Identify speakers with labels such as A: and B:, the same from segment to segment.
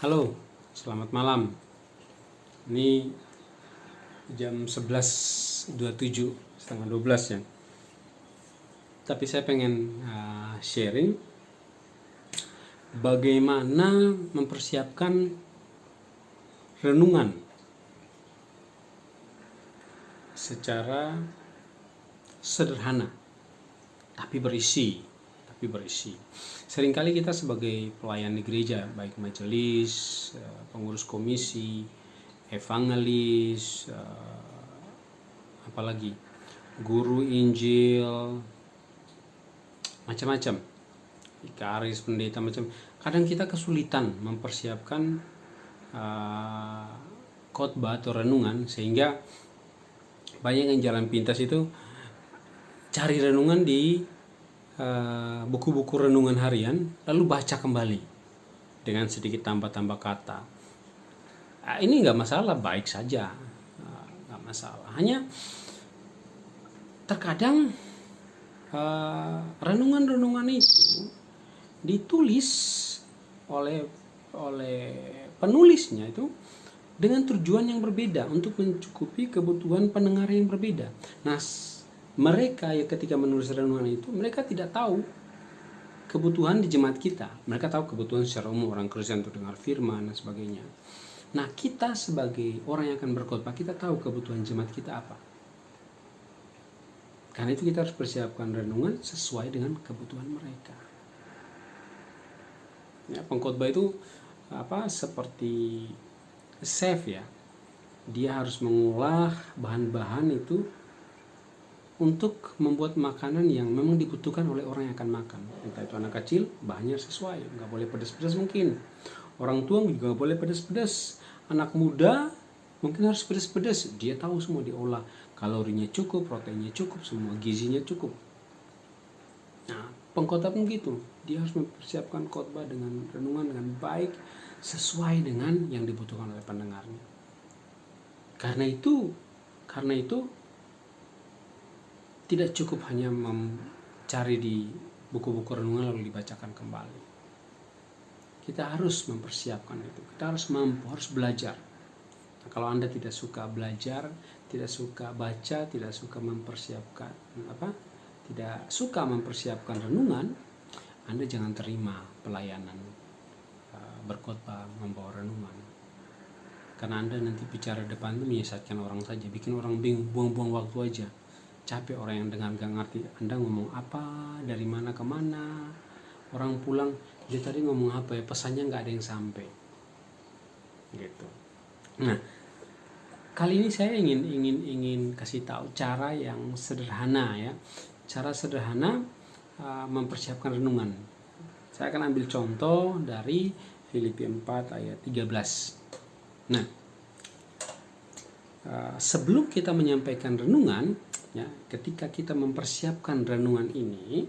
A: Halo, selamat malam. Ini jam 11.27, setengah 12 ya. Tapi saya pengen sharing bagaimana mempersiapkan renungan secara sederhana tapi berisi. Seringkali kita sebagai pelayan di gereja, baik majelis, pengurus komisi, evangelis, apalagi guru Injil, macam-macam, vikaris, pendeta, macam. Kadang kita kesulitan mempersiapkan khotbah atau renungan, sehingga banyak yang jalan pintas itu cari renungan di buku-buku renungan harian, lalu baca kembali dengan sedikit tambah-tambah kata. Ini nggak masalah, baik saja, nggak masalah. Hanya terkadang renungan-renungan itu ditulis oleh penulisnya itu dengan tujuan yang berbeda untuk mencukupi kebutuhan pendengar yang berbeda. Nah, mereka yang ketika menulis renungan itu, mereka tidak tahu kebutuhan di jemaat kita. Mereka tahu kebutuhan secara umum orang Kristen untuk dengar firman dan sebagainya. Nah, kita sebagai orang yang akan berkhotbah, kita tahu kebutuhan jemaat kita apa. Karena itu kita harus persiapkan renungan sesuai dengan kebutuhan mereka. Ya, pengkhotbah itu seperti chef ya. Dia harus mengolah bahan-bahan itu untuk membuat makanan yang memang dibutuhkan oleh orang yang akan makan. Entah itu anak kecil, bahannya sesuai, nggak boleh pedas-pedas mungkin. Orang tua juga nggak boleh pedas-pedas. Anak muda mungkin harus pedas-pedas. Dia tahu semua diolah, kalorinya cukup, proteinnya cukup, semua gizinya cukup. Nah, pengkhotbah pun gitu. Dia harus mempersiapkan khotbah dengan renungan dengan baik, sesuai dengan yang dibutuhkan oleh pendengarnya. Karena itu tidak cukup hanya mencari di buku-buku renungan lalu dibacakan kembali. Kita harus mempersiapkan itu. Kita harus belajar. Nah, kalau Anda tidak suka belajar, tidak suka baca, tidak suka mempersiapkan renungan, Anda jangan terima pelayanan berkhotbah membawa renungan. Karena Anda nanti bicara depan itu menyesatkan orang saja, bikin orang bingung, buang-buang waktu aja. Capek orang yang dengar gak ngerti Anda ngomong apa, dari mana ke mana. Orang pulang, dia tadi ngomong apa ya, pesannya gak ada yang sampai gitu. Nah, kali ini saya ingin kasih tahu cara yang sederhana ya, cara sederhana mempersiapkan renungan. Saya akan ambil contoh dari Filipi 4 ayat 13. Nah, sebelum kita menyampaikan renungan ya, ketika kita mempersiapkan renungan ini,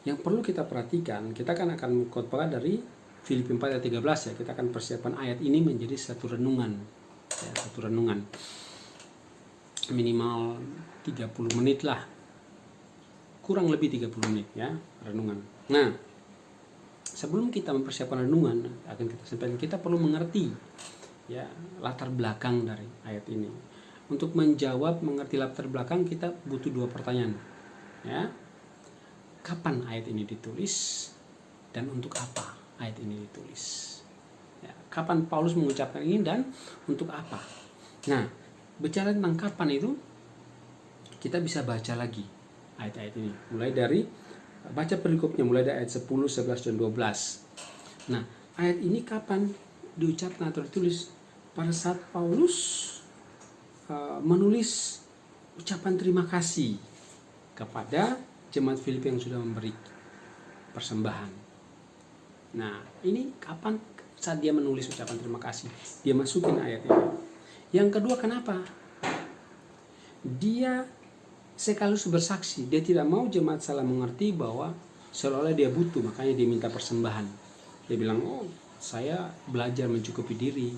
A: yang perlu kita perhatikan, kita kan akan khotbah dari Filipi 4 ayat 13 ya, kita akan persiapkan ayat ini menjadi satu renungan ya, minimal 30 menit lah, kurang lebih 30 menit ya renungan. Nah, sebelum kita mempersiapkan renungan akan kita sampaikan, kita perlu mengerti ya latar belakang dari ayat ini. Untuk mengerti latar belakang, kita butuh dua pertanyaan ya. Kapan ayat ini ditulis dan untuk apa ayat ini ditulis ya, kapan Paulus mengucapkan ini dan untuk apa. Nah, bicara tentang kapan itu, kita bisa baca lagi ayat-ayat ini, mulai dari baca perikopnya, mulai dari ayat 10, 11, dan 12. Nah, ayat ini kapan diucapkan atau ditulis? Pada saat Paulus menulis ucapan terima kasih kepada jemaat Filipi yang sudah memberi persembahan. Nah, ini kapan? Saat dia menulis ucapan terima kasih, dia masukin ayat ini. Yang kedua, kenapa? Dia sekaligus bersaksi, dia tidak mau jemaat salah mengerti bahwa seolah-olah dia butuh, makanya dia minta persembahan. Dia bilang, saya belajar mencukupi diri,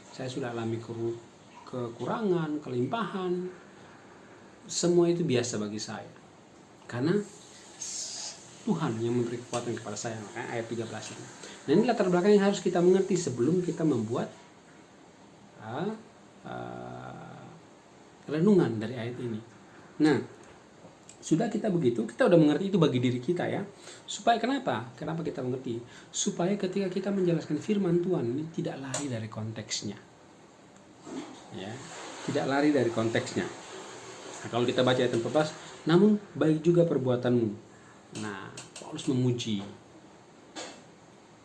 A: saya sudah alami kekurangan, kelimpahan, semua itu biasa bagi saya. Karena Tuhan yang memberi kekuatan kepada saya. Makanya ayat 13 itu. Nah, ini latar belakang yang harus kita mengerti sebelum kita membuat renungan dari ayat ini. Nah, sudah kita begitu, kita udah mengerti itu bagi diri kita ya. Supaya kenapa? Kenapa kita mengerti? Supaya ketika kita menjelaskan firman Tuhan ini tidak lari dari konteksnya. Ya, tidak lari dari konteksnya. Nah, kalau kita baca ayat 14, namun baik juga perbuatanmu. Nah, Paulus memuji.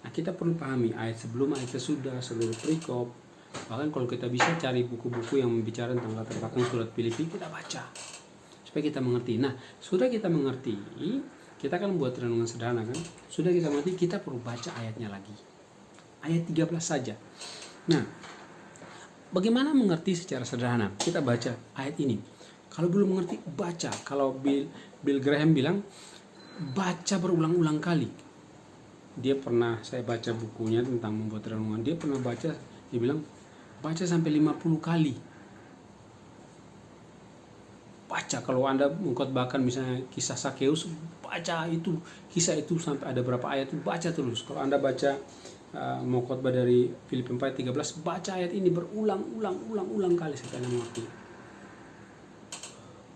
A: Nah, kita perlu pahami ayat sebelum, ayat sesudah, seluruh perikop. Bahkan kalau kita bisa cari buku-buku yang membicara tentang latar belakang surat Filipi, kita baca supaya kita mengerti. Nah, sudah kita mengerti, kita akan buat renungan sederhana kan? Sudah kita mengerti, kita perlu baca ayatnya lagi. Ayat 13 saja. Nah, bagaimana mengerti secara sederhana? Kita baca ayat ini. Kalau belum mengerti, baca. Kalau Bill Graham bilang, baca berulang-ulang kali. Dia pernah, saya baca bukunya tentang membuat renungan, dia pernah baca, dia bilang, baca sampai 50 kali. Baca, kalau Anda mengkhotbahkan misalnya kisah Sakeus, baca itu, kisah itu sampai ada berapa ayat itu, baca terus. Kalau Anda baca mau khotbah dari Filipi 4:13, baca ayat ini berulang-ulang kali sampai Anda mengerti.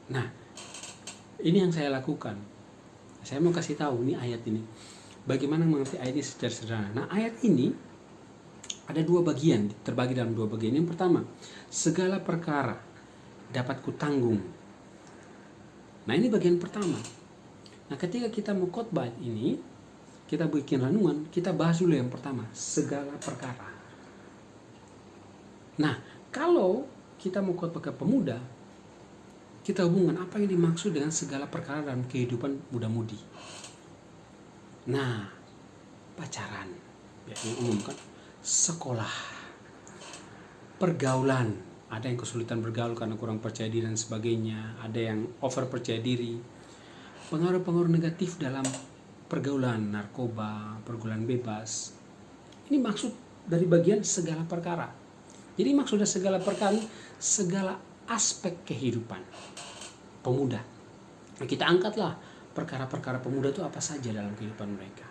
A: Nah, ini yang saya lakukan. Saya mau kasih tahu ini ayat ini. Bagaimana mengerti ayat ini secara sederhana. Nah, ayat ini ada dua bagian, terbagi dalam dua bagian. Yang pertama, segala perkara dapat kutanggung. Nah, ini bagian pertama. Nah, ketika kita mau khotbah ini, kita bikin renungan, kita bahas dulu yang pertama, segala perkara. Nah, kalau kita mau khotbah ke pemuda, kita hubungkan apa yang dimaksud dengan segala perkara dalam kehidupan muda-mudi. Nah, pacaran, biasanya umum kan, sekolah, pergaulan, ada yang kesulitan bergaul karena kurang percaya diri dan sebagainya, ada yang over percaya diri, pengaruh-pengaruh negatif dalam pergaulan, narkoba, pergaulan bebas. Ini maksud dari bagian segala perkara. Jadi maksudnya segala perkara, segala aspek kehidupan pemuda. Nah, kita angkatlah perkara-perkara pemuda itu apa saja dalam kehidupan mereka.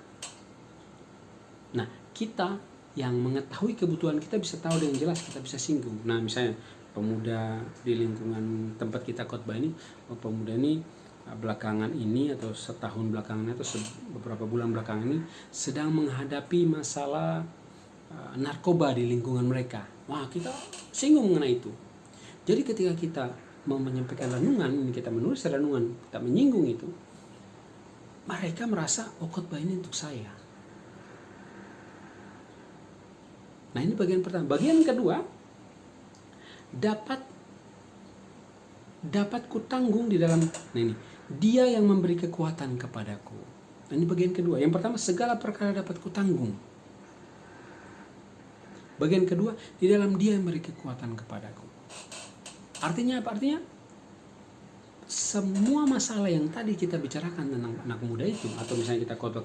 A: Nah, kita yang mengetahui kebutuhan kita bisa tahu dengan jelas, kita bisa singgung. Nah, misalnya pemuda di lingkungan tempat kita khotbah ini, pemuda ini belakangan ini atau setahun belakangan atau beberapa bulan belakangan ini sedang menghadapi masalah narkoba di lingkungan mereka. Wah, kita singgung mengenai itu. Jadi ketika kita mau menyampaikan renungan, ini kita menulis renungan, kita menyinggung itu, mereka merasa khotbah ini untuk saya. Nah, ini bagian pertama. Bagian kedua, dapat kutanggung di dalam, nah ini, dia yang memberi kekuatan kepadaku. Nah, ini bagian kedua. Yang pertama, segala perkara dapat kutanggung. Bagian kedua, di dalam dia yang memberi kekuatan kepadaku. Artinya apa? Artinya semua masalah yang tadi kita bicarakan tentang anak muda itu, atau misalnya kita khotbah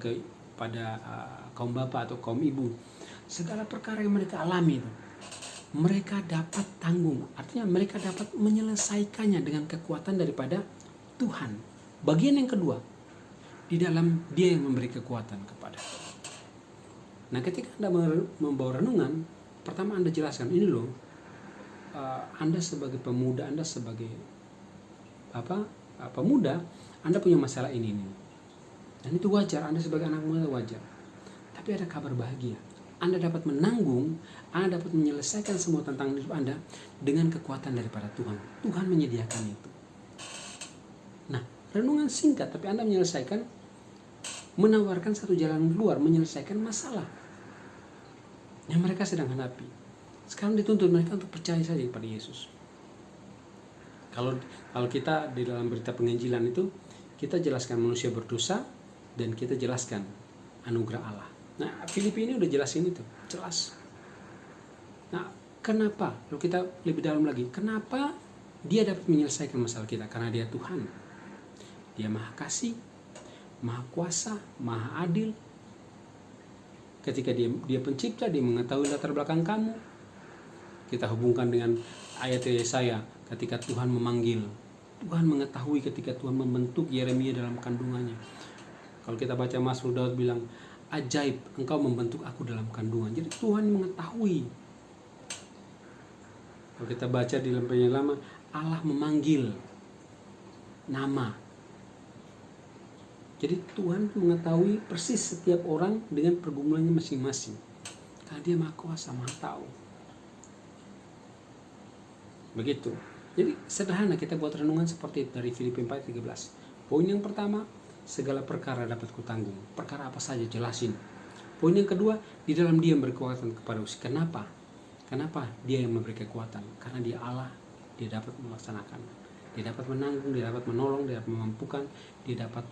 A: pada kaum bapak atau kaum ibu, segala perkara yang mereka alami itu, mereka dapat tanggung. Artinya mereka dapat menyelesaikannya dengan kekuatan daripada Tuhan. Bagian yang kedua, di dalam dia yang memberi kekuatan kepada. Nah, ketika Anda membawa renungan, pertama Anda jelaskan, ini loh, Anda sebagai pemuda, Anda sebagai pemuda, Anda punya masalah ini. Dan itu wajar, Anda sebagai anak muda wajar. Tapi ada kabar bahagia. Anda dapat menanggung, Anda dapat menyelesaikan semua tentang hidup Anda dengan kekuatan daripada Tuhan. Tuhan menyediakan itu. Nah, renungan singkat, tapi Anda menyelesaikan, menawarkan satu jalan keluar, menyelesaikan masalah yang mereka sedang hadapi. Sekarang dituntut mereka untuk percaya saja kepada Yesus. Kalau kita di dalam berita penginjilan itu, kita jelaskan manusia berdosa dan kita jelaskan anugerah Allah. Nah, Filipi ini udah jelasin itu, jelas. Nah, kenapa? Kalau kita lebih dalam lagi, kenapa dia dapat menyelesaikan masalah kita? Karena dia Tuhan. Dia Maha Kasih, Maha Kuasa, Maha Adil. Ketika dia pencipta, dia mengetahui latar belakang kamu. Kita hubungkan dengan ayat Yesaya, ketika Tuhan memanggil, Tuhan mengetahui ketika Tuhan membentuk Yeremia dalam kandungannya. Kalau kita baca Mazmur, Daud bilang, ajaib engkau membentuk aku dalam kandungan. Jadi Tuhan mengetahui. Kalau kita baca di dalam Perjanjian Lama, Allah memanggil nama. Jadi Tuhan mengetahui persis setiap orang dengan pergumulannya masing-masing. Karena Dia Maha Kuasa, Maha Tahu. Begitu. Jadi sederhana kita buat renungan seperti itu dari Filipi 4:13. Poin yang pertama, segala perkara dapat kutanggung. Perkara apa saja jelasin. Poin yang kedua, di dalam Dia memberi kekuatan kepada usia. Kenapa? Kenapa Dia yang memberi kekuatan? Karena Dia Allah, Dia dapat melaksanakan. Dia dapat menanggung, Dia dapat menolong, Dia dapat memampukan, Dia dapat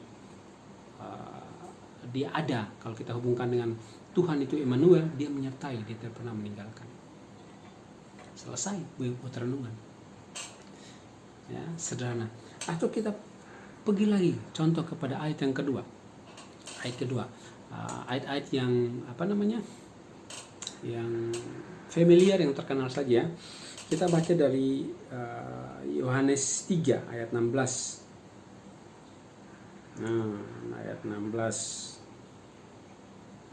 A: Dia ada. Kalau kita hubungkan dengan Tuhan itu Immanuel, Dia menyertai, Dia tidak pernah meninggalkan. Selesai buat renungan. Ya, sederhana. Atau kita pergi lagi contoh kepada ayat yang kedua. Ayat kedua, ayat-ayat yang yang familiar, yang terkenal saja. Kita baca dari Yohanes 3 ayat 16. Ayat 16.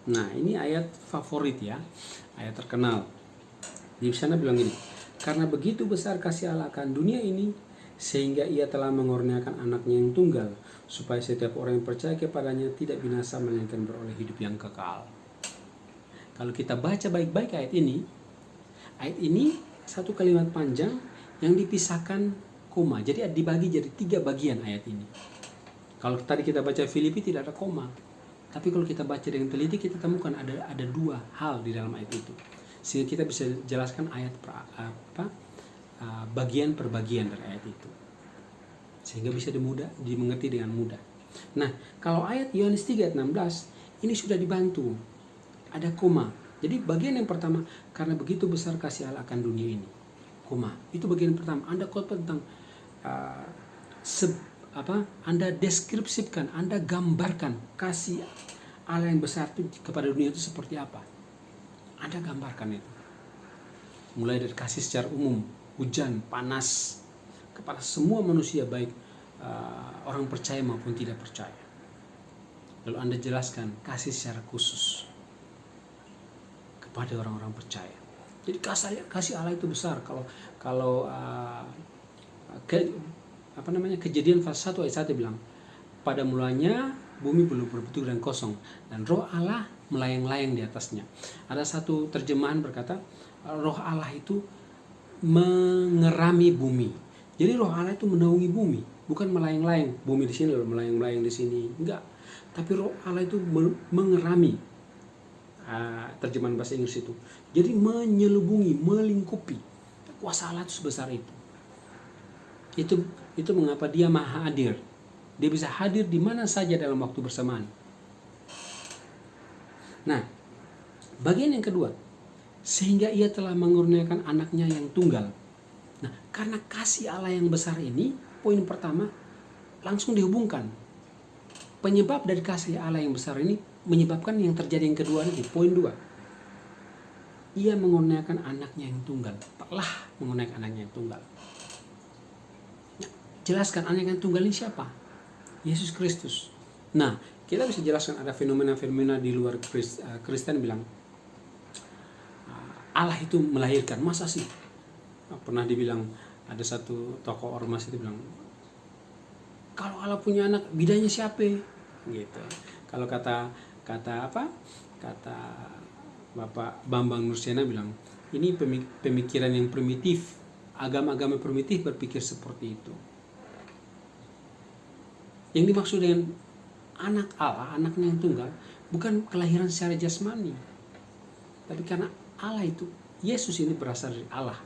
A: Nah, ini ayat favorit ya, ayat terkenal. Di sana bilang gini, karena begitu besar kasih Allah akan dunia ini, sehingga Ia telah mengurniakan anaknya yang tunggal, supaya setiap orang yang percaya kepadanya tidak binasa melainkan beroleh hidup yang kekal. Kalau kita baca baik-baik ayat ini satu kalimat panjang yang dipisahkan koma. Jadi dibagi jadi 3 bagian ayat ini. Kalau tadi kita baca Filipi tidak ada koma, tapi kalau kita baca dengan teliti kita temukan ada 2 hal di dalam ayat itu, sehingga kita bisa jelaskan ayat bagian per bagian dari ayat itu, sehingga bisa dimengerti dengan mudah. Nah, kalau ayat Yohanes 3 ayat 16 ini sudah dibantu, ada koma. Jadi bagian yang pertama, karena begitu besar kasih Allah akan dunia ini, koma. Itu bagian pertama. Anda khotbah tentang Anda deskripsikan, Anda gambarkan kasih Allah yang besar itu kepada dunia itu seperti apa. Anda gambarkan itu. Mulai dari kasih secara umum, hujan, panas, kepada semua manusia, baik orang percaya maupun tidak percaya. Lalu Anda jelaskan kasih secara khusus kepada orang-orang percaya. Jadi kasih Allah itu besar. Kalau Kejadian pasal 1 ayat 1 bilang, pada mulanya bumi belum berbentuk dan kosong, dan roh Allah melayang-layang di atasnya. Ada satu terjemahan berkata, roh Allah itu mengerami bumi. Jadi roh Allah itu menaungi bumi, bukan melayang-layang. Bumi di sini lalu melayang-layang di sini, enggak. Tapi roh Allah itu mengerami. Terjemahan bahasa Inggris itu. Jadi menyelubungi, melingkupi. Kuasa Allah itu sebesar itu. Itu mengapa Dia maha hadir. Dia bisa hadir di mana saja dalam waktu bersamaan. Nah, bagian yang kedua, sehingga Ia telah mengurniakan anaknya yang tunggal. Nah, karena kasih Allah yang besar ini, poin pertama langsung dihubungkan. Penyebab dari kasih Allah yang besar ini menyebabkan yang terjadi yang kedua ini, poin 2. Ia mengurniakan anaknya yang tunggal. Telah mengurniakan anaknya yang tunggal. Nah, jelaskan anak yang tunggal ini siapa? Yesus Kristus. Nah, kita bisa jelaskan ada fenomena-fenomena di luar Kristen bilang Allah itu melahirkan. Masa sih? Pernah dibilang, ada satu tokoh ormas itu bilang, kalau Allah punya anak, bidanya siapa? Gitu. Kalau kata Bapak Bambang Nursena bilang, ini pemikiran yang primitif. Agama-agama primitif berpikir seperti itu. Yang dimaksud dengan anak Allah, anaknya yang tunggal, bukan kelahiran secara jasmani, tapi karena Allah itu, Yesus ini berasal dari Allah.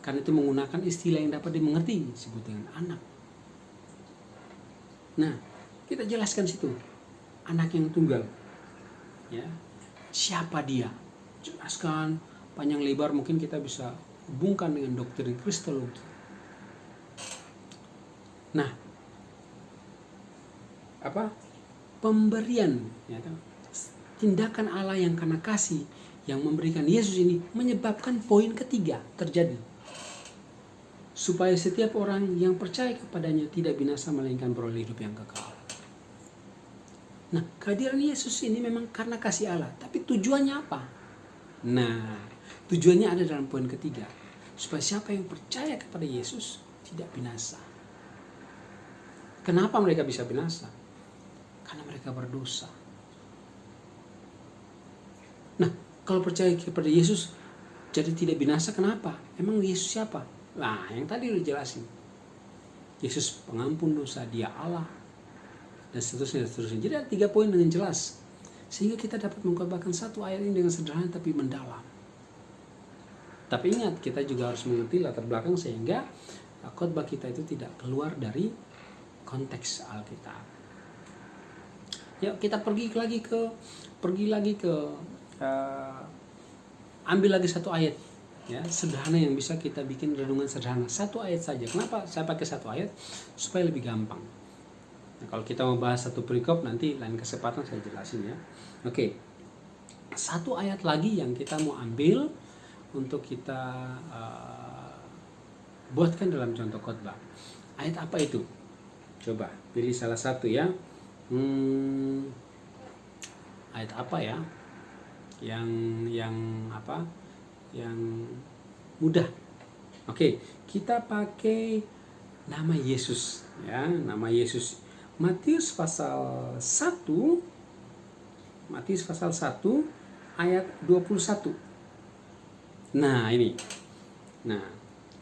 A: Karena itu menggunakan istilah yang dapat dimengerti, disebut dengan anak. Nah, kita jelaskan situ, anak yang tunggal. Ya, siapa Dia? Jelaskan panjang lebar, mungkin kita bisa hubungkan dengan doktrin Kristologi. Nah, pemberian, ya, tindakan Allah yang karena kasih yang memberikan Yesus ini menyebabkan poin ketiga terjadi, supaya setiap orang yang percaya kepadanya tidak binasa melainkan beroleh hidup yang kekal. Nah, kehadiran Yesus ini memang karena kasih Allah, tapi tujuannya apa? Nah, tujuannya ada dalam poin ketiga, supaya siapa yang percaya kepada Yesus tidak binasa. Kenapa mereka bisa binasa? Karena mereka berdosa. Nah, kalau percaya kepada Yesus jadi tidak binasa, kenapa? Emang Yesus siapa? Nah, yang tadi udah jelasin. Yesus pengampun dosa, Dia Allah, dan seterusnya, dan seterusnya. Jadi ada 3 poin dengan jelas, sehingga kita dapat mengkhotbahkan satu ayat ini dengan sederhana tapi mendalam. Tapi ingat, kita juga harus mengerti latar belakang sehingga khotbah kita itu tidak keluar dari konteks Alkitab. Yuk kita pergi lagi ke ambil lagi satu ayat, ya, sederhana yang bisa kita bikin renungan sederhana. Satu ayat saja. Kenapa saya pakai satu ayat? Supaya lebih gampang. Nah, kalau kita mau bahas satu perikop nanti lain kesempatan saya jelasin ya. Oke. Satu ayat lagi yang kita mau ambil untuk kita buatkan dalam contoh khotbah. Ayat apa itu? Coba pilih salah satu ya. Ayat apa ya? Yang apa? Yang mudah. Oke, kita pakai nama Yesus ya, nama Yesus. Matius pasal 1 ayat 21. Nah, ini. Nah,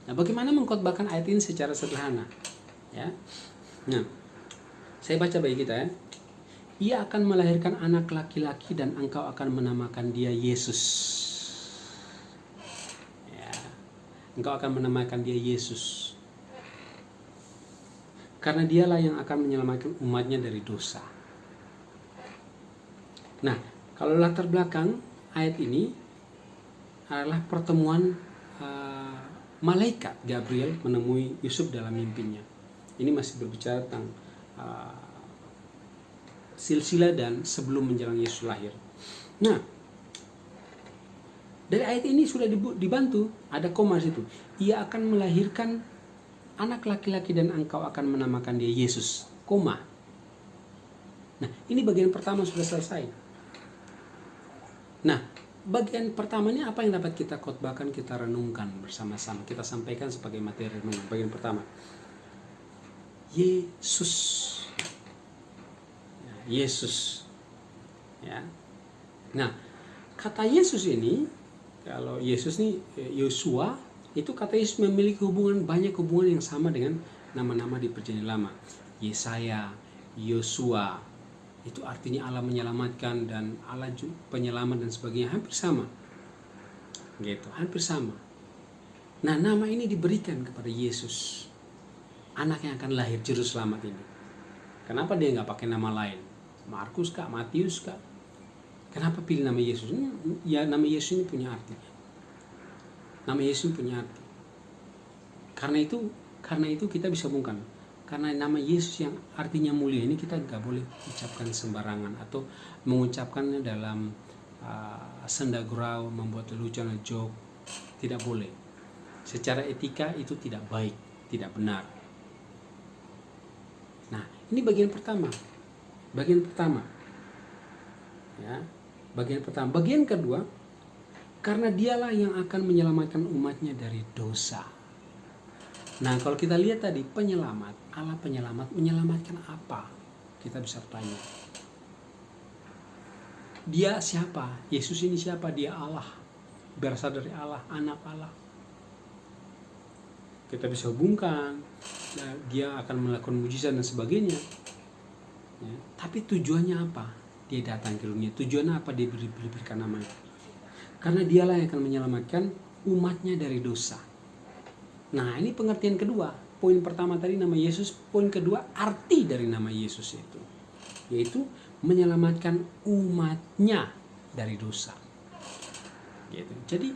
A: bagaimana mengkhotbahkan ayat ini secara sederhana? Ya. Nah, saya baca bagi kita ya. Ia akan melahirkan anak laki-laki dan engkau akan menamakan dia Yesus. Ya. Engkau akan menamakan dia Yesus. Karena dialah yang akan menyelamatkan umatnya dari dosa. Nah, kalau latar belakang ayat ini adalah pertemuan malaikat Gabriel menemui Yusuf dalam mimpinya. Ini masih berbicara tentang silsilah dan sebelum menjelang Yesus lahir. Nah, dari ayat ini sudah dibantu, ada koma di situ. Ia akan melahirkan anak laki-laki dan engkau akan menamakan dia Yesus. Koma. Nah, ini bagian pertama sudah selesai. Nah, bagian pertamanya apa yang dapat kita khotbahkan, kita renungkan bersama-sama, kita sampaikan sebagai materi renungan. Bagian pertama, Yesus. Yesus. Ya. Nah, kata Yesus ini, kalau Yesus ini Yosua, itu kata Yesus memiliki banyak hubungan yang sama dengan nama-nama di Perjanjian Lama. Yesaya, Yosua, itu artinya Allah menyelamatkan dan Allah penyelamat dan sebagainya, hampir sama. Gitu, hampir sama. Nah, nama ini diberikan kepada Yesus, anak yang akan lahir juru selamat ini. Kenapa dia nggak pakai nama lain? Markus kah, Matius kah? Kenapa pilih nama Yesus? Ya, nama Yesus ini punya arti. Nama Yesus punya arti. Karena itu kita bisa bungkam. Karena nama Yesus yang artinya mulia ini kita nggak boleh ucapkan sembarangan atau mengucapkannya dalam senda gurau, membuat lelucon, joke. Tidak boleh. Secara etika itu tidak baik, tidak benar. Nah, ini bagian pertama. Ya, bagian pertama. Bagian kedua, karena dialah yang akan menyelamatkan umatnya dari dosa. Nah, kalau kita lihat tadi penyelamat, Allah penyelamat, menyelamatkan apa? Kita bisa tanya. Dia siapa? Yesus ini siapa? Dia Allah. Berasal dari Allah, anak Allah. Kita bisa hubungkan, dia akan melakukan mujizat dan sebagainya. Ya, tapi tujuannya apa? Dia datang ke dunia. Tujuannya apa dia diberikan nama itu? Karena dialah yang akan menyelamatkan umatnya dari dosa. Nah, ini pengertian kedua. Poin pertama tadi nama Yesus, poin kedua arti dari nama Yesus itu, yaitu menyelamatkan umatnya dari dosa. Gitu. Jadi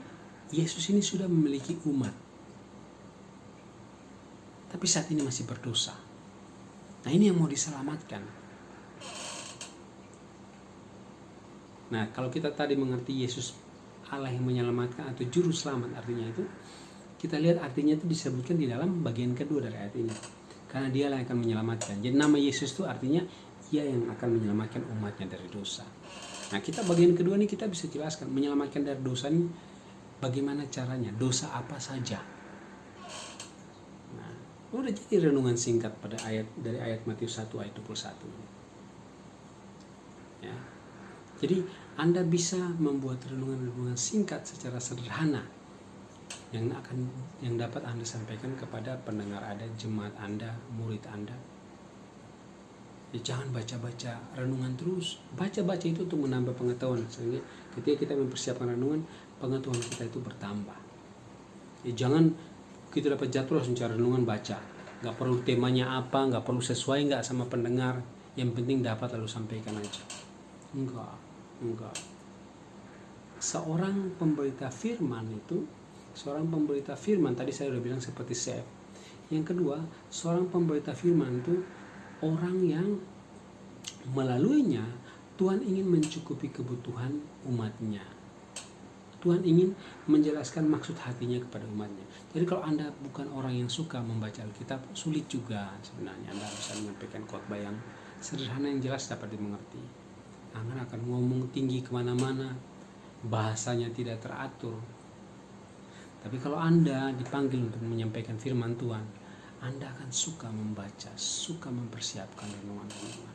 A: Yesus ini sudah memiliki umat, tapi saat ini masih berdosa. Nah, ini yang mau diselamatkan. Nah, kalau kita tadi mengerti Yesus Allah yang menyelamatkan atau juru selamat artinya itu, kita lihat artinya itu disebutkan di dalam bagian kedua dari ayat ini. Karena dialah yang akan menyelamatkan. Jadi nama Yesus itu artinya Dia yang akan menyelamatkan umatnya dari dosa. Nah, kita bagian kedua nih kita bisa jelaskan menyelamatkan dari dosa ini bagaimana caranya, dosa apa saja. Nah, udah jadi renungan singkat pada dari ayat Matius 1 ayat 21. Ya. Jadi Anda bisa membuat renungan-renungan singkat secara sederhana yang dapat Anda sampaikan kepada pendengar Anda, jemaat Anda, murid Anda. Ya, jangan baca-baca renungan terus. Baca-baca itu untuk menambah pengetahuan. Sehingga ketika kita mempersiapkan renungan, pengetahuan kita itu bertambah. Ya, jangan kita dapat jadwal langsung cari renungan baca. Gak perlu temanya apa, gak perlu sesuai gak sama pendengar. Yang penting dapat lalu sampaikan aja. Enggak. Seorang pemberita firman tadi saya udah bilang seperti chef. Yang kedua, seorang pemberita firman itu orang yang melaluinya Tuhan ingin mencukupi kebutuhan umatnya. Tuhan ingin menjelaskan maksud hatinya kepada umatnya. Jadi kalau Anda bukan orang yang suka membaca Alkitab, sulit juga sebenarnya Anda bisa menyampaikan khotbah yang sederhana yang jelas dapat dimengerti. Anda akan ngomong tinggi kemana-mana, bahasanya tidak teratur. Tapi kalau Anda dipanggil untuk menyampaikan firman Tuhan, Anda akan suka membaca, suka mempersiapkan renungan-renungan.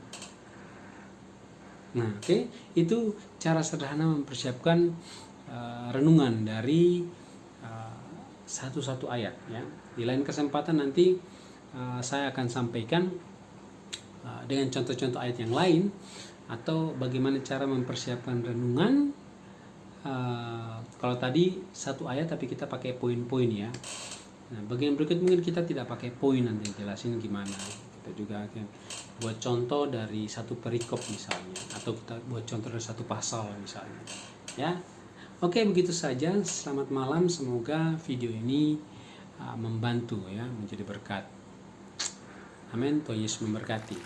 A: Nah, itu cara sederhana mempersiapkan renungan dari satu ayat. Ya. Di lain kesempatan nanti saya akan sampaikan dengan contoh-contoh ayat yang lain atau bagaimana cara mempersiapkan renungan. Kalau tadi satu ayat tapi kita pakai poin-poin ya. Nah, bagian berikut mungkin kita tidak pakai poin, nanti jelasin gimana. Kita juga akan buat contoh dari satu perikop misalnya, atau kita buat contoh dari satu pasal misalnya. Ya, oke, begitu saja. Selamat malam. Semoga video ini membantu ya, menjadi berkat. Amin. Tuhan Yesus memberkati.